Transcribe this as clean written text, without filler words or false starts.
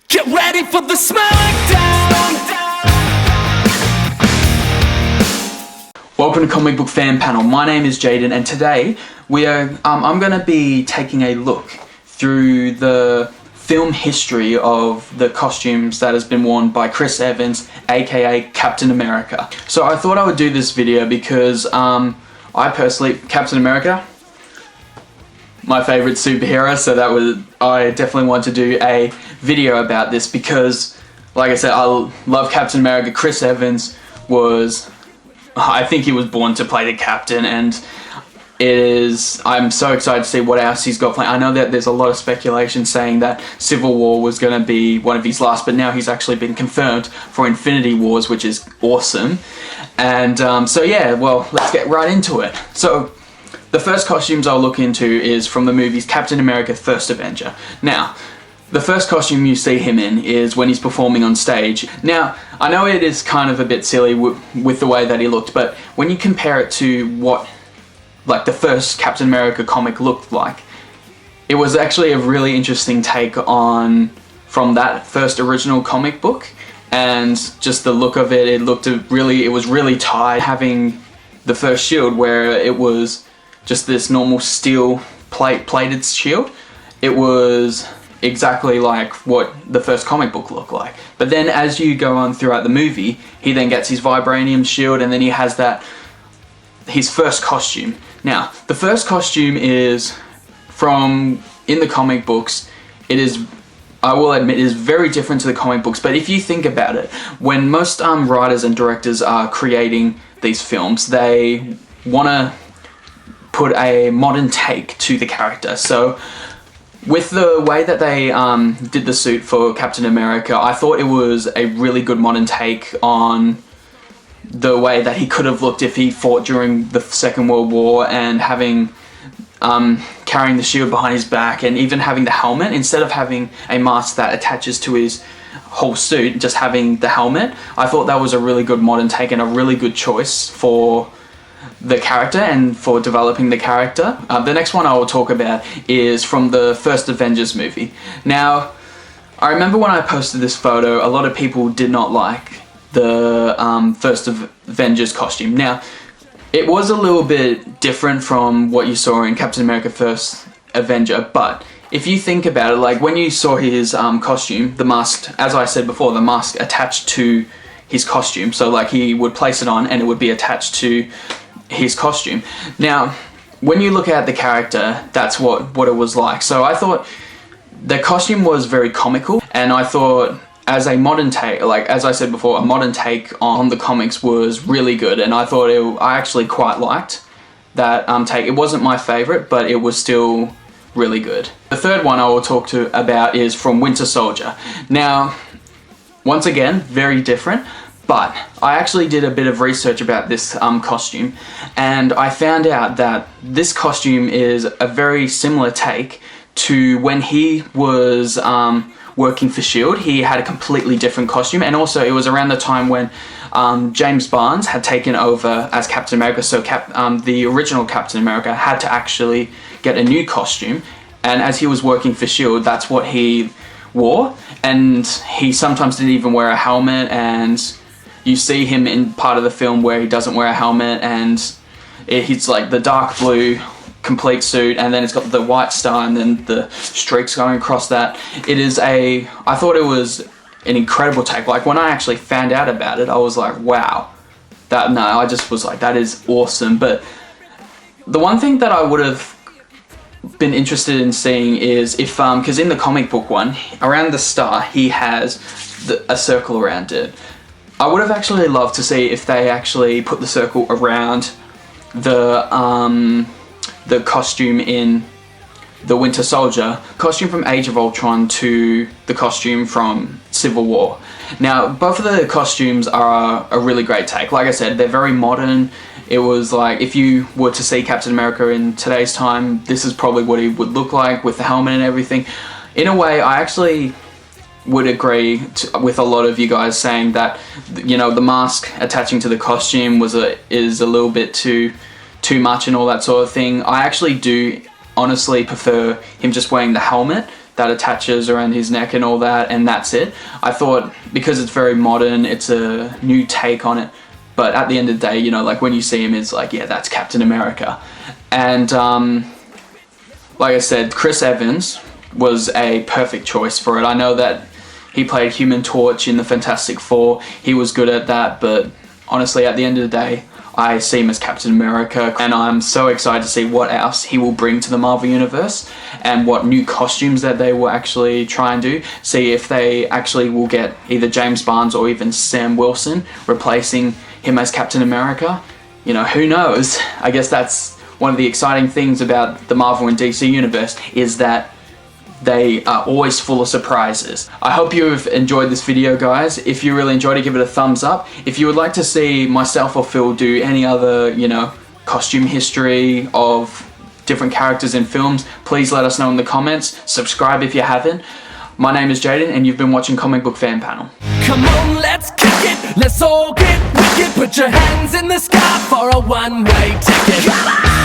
Get ready for the smackdown! Welcome to Comic Book Fan Panel. My name is Jayden, and today I'm going to be taking a look through the film history of the costumes that has been worn by Chris Evans, aka Captain America. So I thought I would do this video because I personally, Captain America, my favorite superhero, so I definitely want to do a video about this because, like I said, I love Captain America. Chris Evans I think he was born to play the Captain, and I'm so excited to see what else he's got planned. I know that there's a lot of speculation saying that Civil War was going to be one of his last, but now he's actually been confirmed for Infinity Wars, which is awesome. And so yeah, well, let's get right into it. So the first costumes I'll look into is from the movies Captain America: First Avenger. Now, the first costume you see him in is when he's performing on stage. Now, I know it is kind of a bit silly with the way that he looked, but when you compare it to what like the first Captain America comic looked like, it was actually a really interesting take on from that first original comic book, and just the look of it, it was really tight, having the first shield where it was just this normal steel plated shield. It was exactly like what the first comic book looked like. But then as you go on throughout the movie, he then gets his vibranium shield, and then he has his first costume. Now, the first costume is in the comic books, I will admit, it is very different to the comic books, but if you think about it, when most writers and directors are creating these films, they want to put a modern take to the character. So with the way that they did the suit for Captain America, I thought it was a really good modern take on the way that he could have looked if he fought during the Second World War, and carrying the shield behind his back, and even having the helmet instead of having a mask that attaches to his whole suit, just having the helmet. I thought that was a really good modern take and a really good choice for the character and for developing the character. The next one I will talk about is from the first Avengers movie. Now, I remember when I posted this photo, a lot of people did not like the first Avengers costume. Now, it was a little bit different from what you saw in Captain America: First Avenger, but if you think about it, like when you saw his costume, the mask, as I said before, the mask attached to his costume, so like he would place it on and it would be attached to his costume. Now, when you look at the character, that's what it was like. So I thought the costume was very comical, and I thought as a modern take, like as I said before, a modern take on the comics was really good, and I thought I actually quite liked that take. It wasn't my favorite, but it was still really good. The third one I will talk about is from Winter Soldier. Now, once again, very different, but I actually did a bit of research about this costume, and I found out that this costume is a very similar take to when he was working for S.H.I.E.L.D. He had a completely different costume, and also it was around the time when James Barnes had taken over as Captain America, so the original Captain America had to actually get a new costume, and as he was working for S.H.I.E.L.D., that's what he wore, and he sometimes didn't even wear a helmet, and you see him in part of the film where he doesn't wear a helmet, and he's like the dark blue complete suit, and then it's got the white star and then the streaks going across that. I thought it was an incredible take. Like when I actually found out about it, I was like, wow, I just was like, that is awesome. But the one thing that I would have been interested in seeing is if, because in the comic book one, around the star, he has a circle around it. I would have actually loved to see if they actually put the circle around the costume in the Winter Soldier costume from Age of Ultron to the costume from Civil War. Now, both of the costumes are a really great take. Like I said, they're very modern. It was like, if you were to see Captain America in today's time, this is probably what he would look like with the helmet and everything. In a way, I actually would agree with a lot of you guys saying that, you know, the mask attaching to the costume is a little bit too much and all that sort of thing. I actually do honestly prefer him just wearing the helmet. that attaches around his neck and all that, and that's it. I thought, because it's very modern, it's a new take on it, but at the end of the day, you know, like when you see him, it's like, yeah, that's Captain America. And like I said, Chris Evans was a perfect choice for it. I know that he played Human Torch in the Fantastic Four. He was good at that, but honestly, at the end of the day, I see him as Captain America, and I'm so excited to see what else he will bring to the Marvel Universe and what new costumes that they will actually try and do. See if they actually will get either James Barnes or even Sam Wilson replacing him as Captain America. You know, who knows? I guess that's one of the exciting things about the Marvel and DC Universe, is that they are always full of surprises. I hope you've enjoyed this video, guys. If you really enjoyed it, give it a thumbs up. If you would like to see myself or Phil do any other, you know, costume history of different characters in films, please let us know in the comments. Subscribe if you haven't. My name is Jayden, and you've been watching Comic Book Fan Panel. Come on, let's kick it. Let's all get wicked. Put your hands in the sky for a one-way ticket.